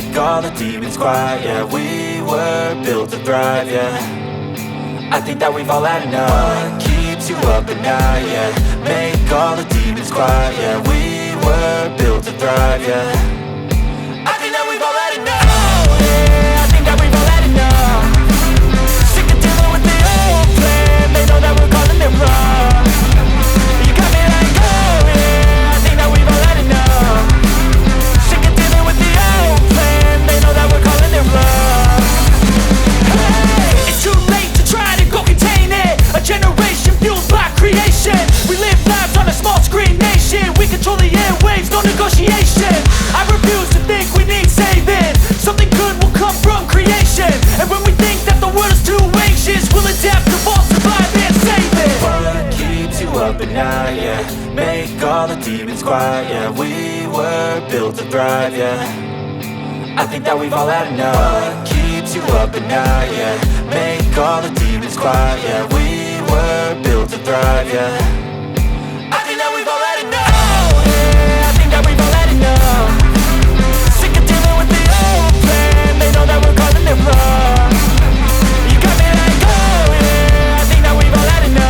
make all the demons quiet. Yeah, we were built to thrive, yeah. I think that we've all had enough. What keeps you up at night, yeah. Make all the demons quiet, yeah. We were built to thrive, yeah. I think that we've all had enough. Oh, yeah, I think that we've all had enough. Sick of dealing with the old plan. They know that we're calling it wrong. You got me like, oh, yeah, I think that we've all had enough. Sick of dealing with the old plan. They know that we're calling it wrong. Hey, it's too late to try to go contain it. A generation fueled by creation. We live lives on a small screen nation. We control the airwaves, no negotiation. I refuse to think we need saving. Something good will come from creation. And when we think that the world is too anxious, we'll adapt, evolve, survive and save it. What keeps you up at night, yeah. Make all the demons quiet, yeah. We were built to thrive, yeah. I think that we've all had enough. What keeps you up at night, yeah. Make all the demons quiet, yeah. We were built to thrive, yeah.